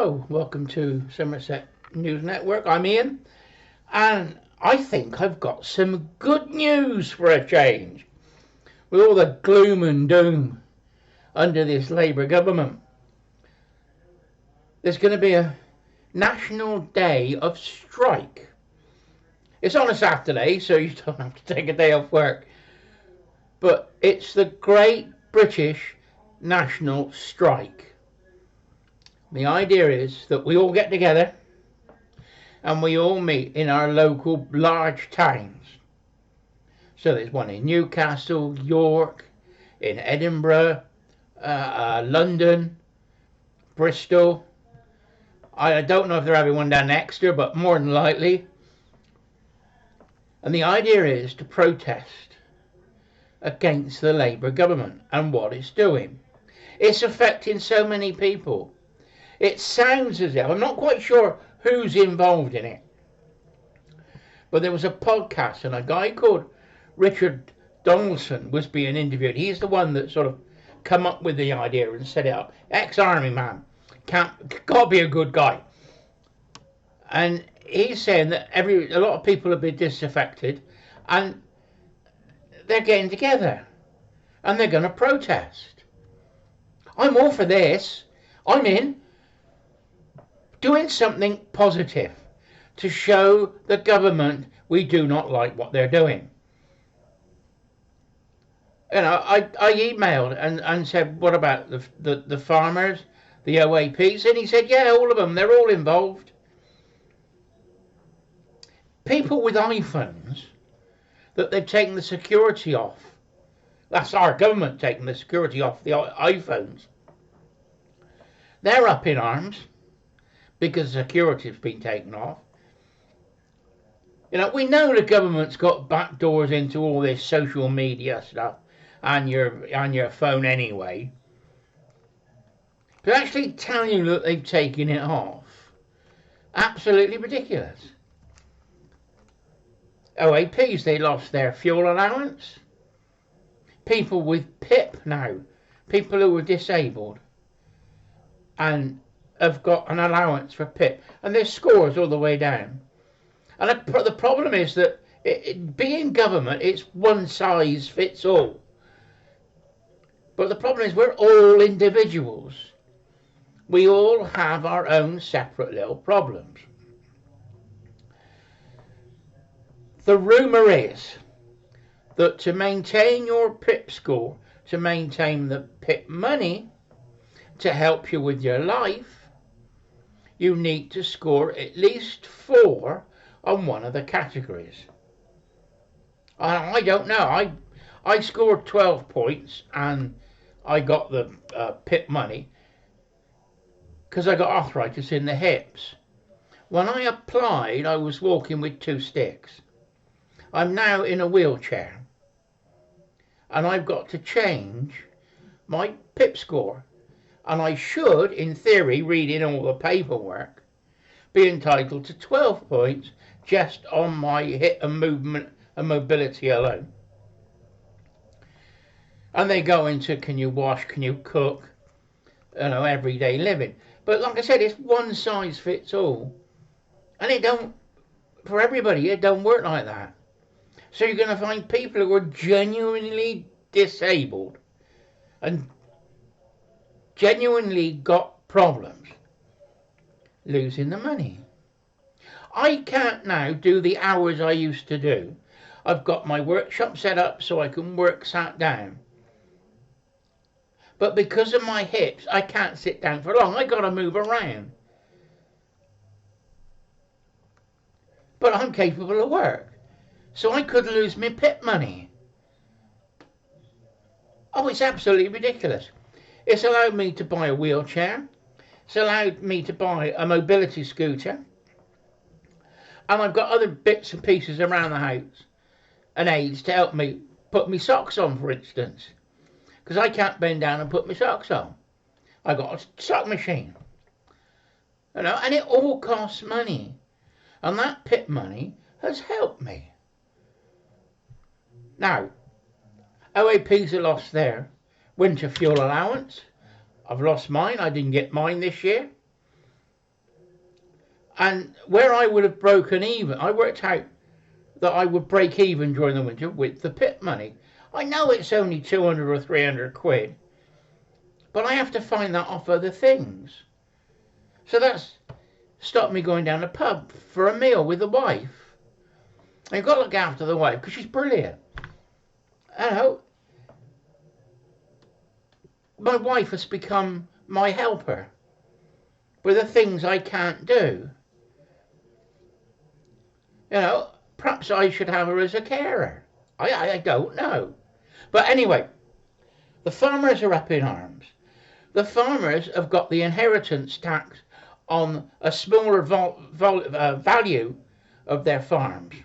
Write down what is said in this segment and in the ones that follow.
Hello, welcome to Somerset News Network. I'm Ian, and I think I've got some good news for a change. With all the gloom and doom under this Labour government, there's going to be a national day of strike. It's on a Saturday, so you don't have to take a day off work. But it's the Great British National Strike. The idea is that we all get together and we all meet in our local large towns. So there's one in Newcastle, York, in Edinburgh, London, Bristol. I don't know if they're having one down in Exeter, but more than likely. And the idea is to protest against the Labour government and what it's doing. It's affecting so many people. It sounds as if, I'm not quite sure who's involved in it, but there was a podcast and a guy called Richard Donaldson was being interviewed. He's the one that sort of come up with the idea and set it up. Ex-army man, gotta be a good guy. And he's saying that a lot of people have been disaffected and they're getting together and they're going to protest. I'm all for this. I'm in. Doing something positive to show the government we do not like what they're doing. You know, I emailed and said, what about the farmers, the OAPs? And he said, yeah, all of them, they're all involved. People with iPhones that they've taken the security off. That's our government taking the security off the iPhones. They're up in arms because security's been taken off. You know, we know the government's got back doors into all this social media stuff and your phone anyway. To actually tell you that they've taken it off, absolutely ridiculous. OAPs, they lost their fuel allowance. People with PIP now, people who were disabled and have got an allowance for PIP, and there's scores all the way down. And the problem is that being government, it's one size fits all. But the problem is we're all individuals. We all have our own separate little problems. The rumour is that to maintain your PIP score, to maintain the PIP money, to help you with your life, you need to score at least 4 on one of the categories. I don't know. I scored 12 points and I got the PIP money because I got arthritis in the hips. When I applied, I was walking with 2 sticks. I'm now in a wheelchair and I've got to change my PIP score. And I should, in theory, reading all the paperwork, be entitled to 12 points just on my hip and movement and mobility alone. And they go into, can you wash, can you cook, you know, everyday living. But like I said, it's one size fits all. And it don't, for everybody, it don't work like that. So you're going to find people who are genuinely disabled and genuinely got problems losing the money. I can't now do the hours I used to do. I've got my workshop set up so I can work sat down. But because of my hips, I can't sit down for long. I got to move around. But I'm capable of work. So I could lose my PIP money. Oh, it's absolutely ridiculous. It's allowed me to buy a wheelchair. It's allowed me to buy a mobility scooter. And I've got other bits and pieces around the house and aids to help me put my socks on, for instance. Because I can't bend down and put my socks on. I've got a sock machine. You know, and it all costs money. And that PIP money has helped me. Now, OAPs have lost their winter fuel allowance. I've lost mine. I didn't get mine this year. And where I would have broken even, I worked out that I would break even during the winter with the pit money. I know it's only 200 or 300 quid, but I have to find that off other things. So that's stopped me going down the pub for a meal with the wife. And you've got to look after the wife because she's brilliant. You know, my wife has become my helper with the things I can't do. You know, perhaps I should have her as a carer. I don't know. But anyway, the farmers are up in arms. The farmers have got the inheritance tax on a smaller value of their farms.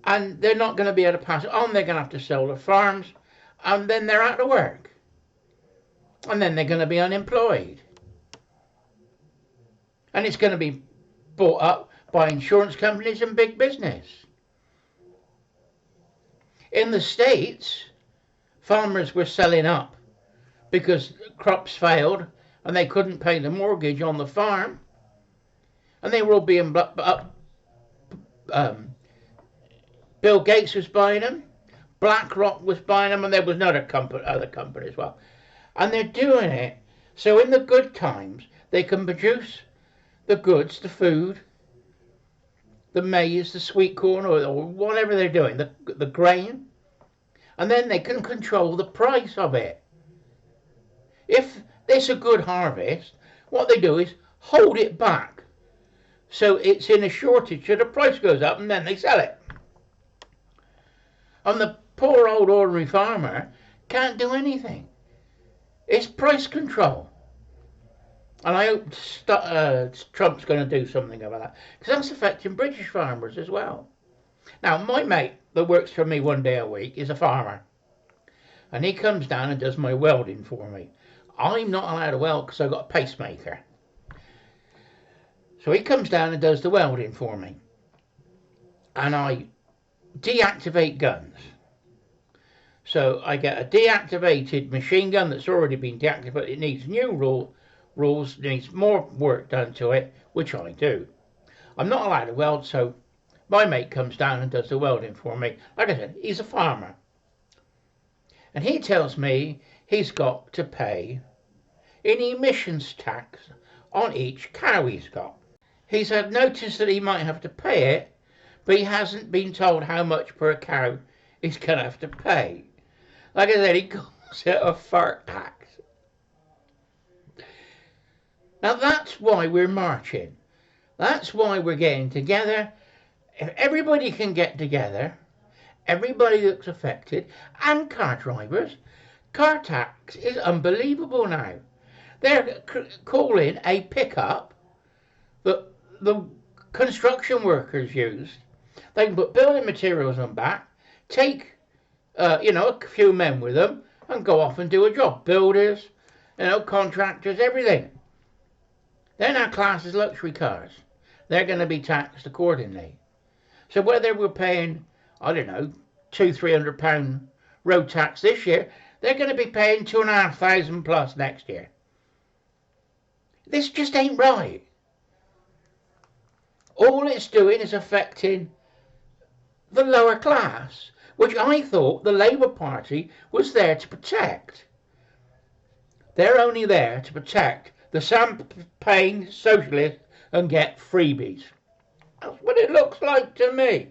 And they're not going to be able to pass it on. They're going to have to sell their farms. And then they're out of work. And then they're going to be unemployed. And it's going to be bought up by insurance companies and big business. In the States, farmers were selling up because crops failed and they couldn't pay the mortgage on the farm. And they were all being Bill Gates was buying them, BlackRock was buying them, and there was another other company as well. And they're doing it so in the good times they can produce the goods, the food, the maize, the sweet corn, or whatever they're doing, the grain, and then they can control the price of it. If it's a good harvest, what they do is hold it back so it's in a shortage, so the price goes up, and then they sell it. And the poor old ordinary farmer can't do anything. It's price control. And I hope Trump's going to do something about that, because that's affecting British farmers as well. Now, my mate that works for me 1 day a week is a farmer. And he comes down and does my welding for me. I'm not allowed to weld because I've got a pacemaker. So he comes down and does the welding for me. And I deactivate guns. So I get a deactivated machine gun that's already been deactivated, but it needs new rules, needs more work done to it, which I do. I'm not allowed to weld, so my mate comes down and does the welding for me. Like I said, he's a farmer. And he tells me he's got to pay an emissions tax on each cow he's got. He's had notice that he might have to pay it, but he hasn't been told how much per cow he's going to have to pay. Like I said, he calls it a fart tax. Now that's why we're marching. That's why we're getting together. If everybody can get together, everybody that's affected, and car drivers, car tax is unbelievable now. They're calling a pickup that the construction workers used. They can put building materials on back, take a few men with them, and go off and do a job. Builders, contractors, everything. They're now classed as luxury cars. They're going to be taxed accordingly. So whether we're paying, I don't know, £200-300 road tax this year, they're going to be paying £2,500 plus next year. This just ain't right. All it's doing is affecting the lower class, which I thought the Labour Party was there to protect. They're only there to protect the champagne socialists and get freebies. That's what it looks like to me.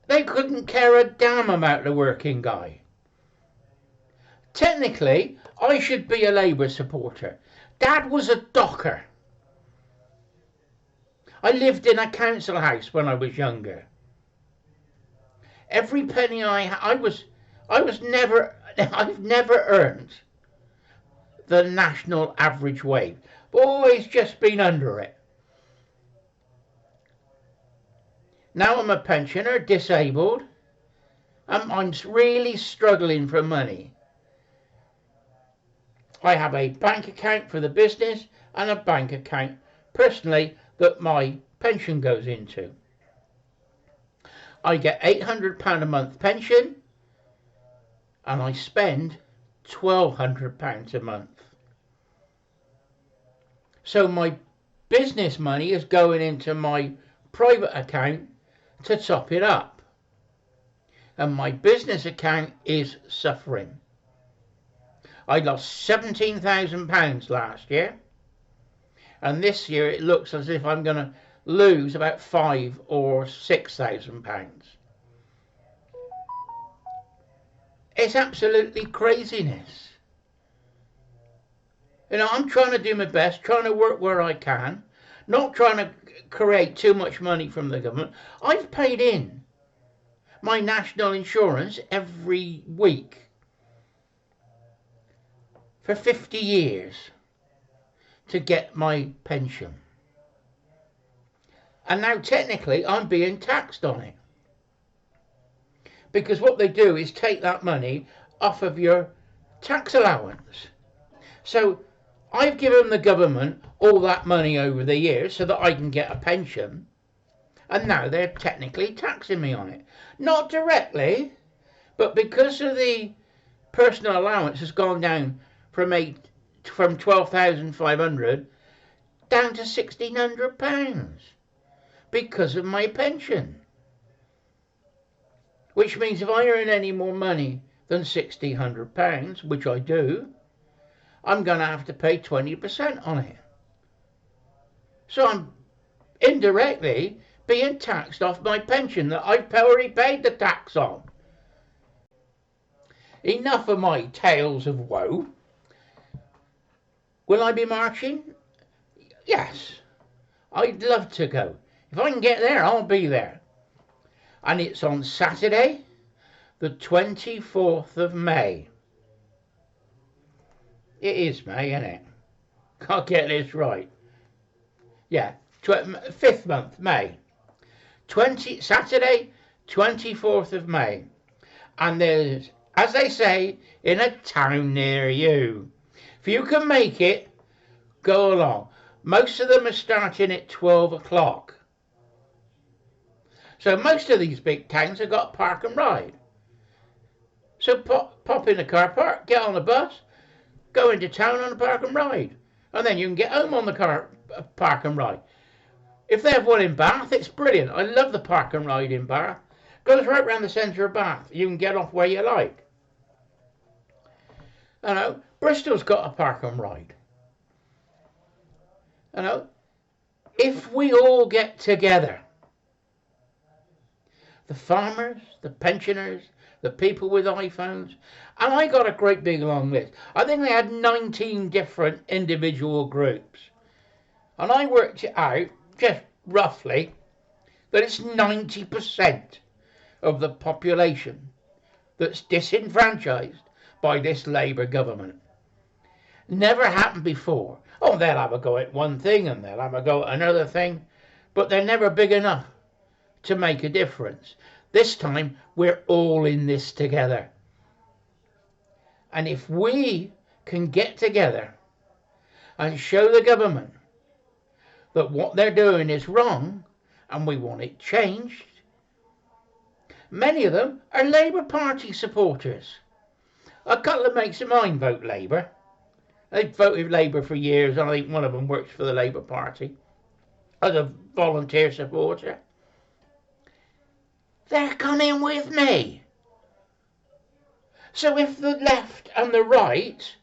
They couldn't care a damn about the working guy. Technically, I should be a Labour supporter. Dad was a docker. I lived in a council house when I was younger. Every penny I've never earned the national average wage. Always just been under it. Now I'm a pensioner, disabled, and I'm really struggling for money. I have a bank account for the business and a bank account personally that my pension goes into. I get £800 a month pension and I spend £1,200 a month. So my business money is going into my private account to top it up. And my business account is suffering. I lost £17,000 last year. And this year it looks as if I'm going to lose about £5,000 or £6,000. It's absolutely craziness. You know, I'm trying to do my best, trying to work where I can, not trying to create too much money from the government. I've paid in my national insurance every week for 50 years to get my pension. And now technically I'm being taxed on it. Because what they do is take that money off of your tax allowance. So I've given the government all that money over the years so that I can get a pension, and now they're technically taxing me on it. Not directly, but because of the personal allowance has gone down from £12,500 down to £1,600 because of my pension. Which means if I earn any more money than £1,600, which I do, I'm going to have to pay 20% on it. So I'm indirectly being taxed off my pension that I've already paid the tax on. Enough of my tales of woe. Will I be marching? Yes. I'd love to go. If I can get there, I'll be there. And it's on Saturday, the 24th of May. It is May, isn't it? Can't get this right. Yeah, 5th month, May. Saturday, 24th of May. And there's, as they say, in a town near you. If you can make it, go along. Most of them are starting at 12 o'clock. So most of these big towns have got park and ride. So pop in the car park, get on the bus, go into town on the park and ride. And then you can get home on the park and ride. If they have one in Bath, it's brilliant. I love the park and ride in Bath. Goes right round the centre of Bath. You can get off where you like. You know, Bristol's got a park and ride. You know, if we all get together, the farmers, the pensioners, the people with iPhones, and I got a great big long list. I think they had 19 different individual groups. And I worked it out, just roughly, that it's 90% of the population that's disenfranchised by this Labour government. Never happened before. Oh, they'll have a go at one thing and they'll have a go at another thing, but they're never big enough to make a difference. This time, we're all in this together. And if we can get together and show the government that what they're doing is wrong and we want it changed, many of them are Labour Party supporters. A couple of mates of mine vote Labour. They've voted Labour for years, and I think one of them works for the Labour Party as a volunteer supporter. They're coming with me. So if the left and the right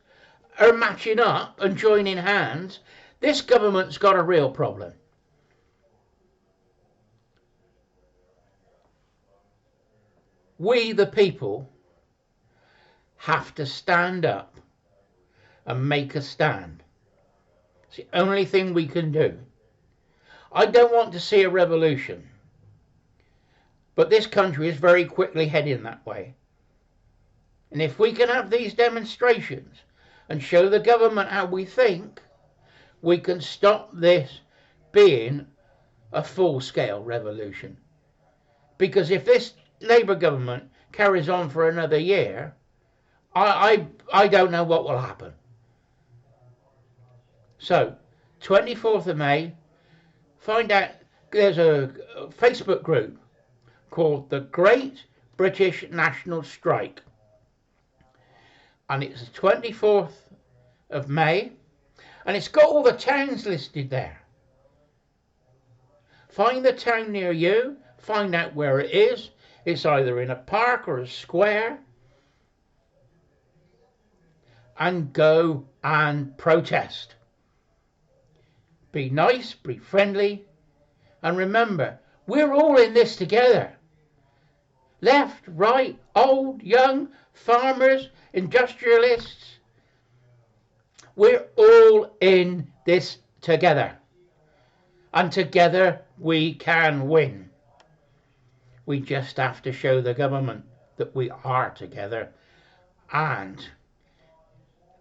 are matching up and joining hands, this government's got a real problem. We, the people, have to stand up and make a stand. It's the only thing we can do. I don't want to see a revolution, but this country is very quickly heading that way. And if we can have these demonstrations and show the government how we think, we can stop this being a full-scale revolution. Because if this Labour government carries on for another year, I don't know what will happen. So, 24th of May, find out, there's a Facebook group called the Great British National Strike. And it's the 24th of May. And it's got all the towns listed there. Find the town near you, find out where it is. It's either in a park or a square. And go and protest. Be nice, be friendly, and remember, we're all in this together. Left, right, old, young, farmers, industrialists. We're all in this together. And together we can win. We just have to show the government that we are together, and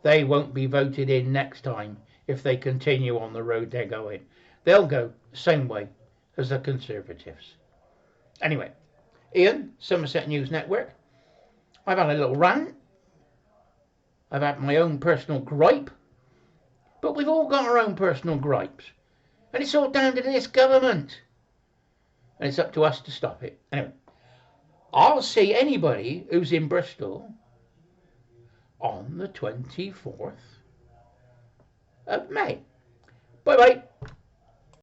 they won't be voted in next time if they continue on the road they're going. They'll go the same way as the Conservatives. Anyway, Ian, Somerset News Network. I've had a little rant. I've had my own personal gripe. But we've all got our own personal gripes. And it's all down to this government. And it's up to us to stop it. Anyway, I'll see anybody who's in Bristol on the 24th of May. Bye-bye.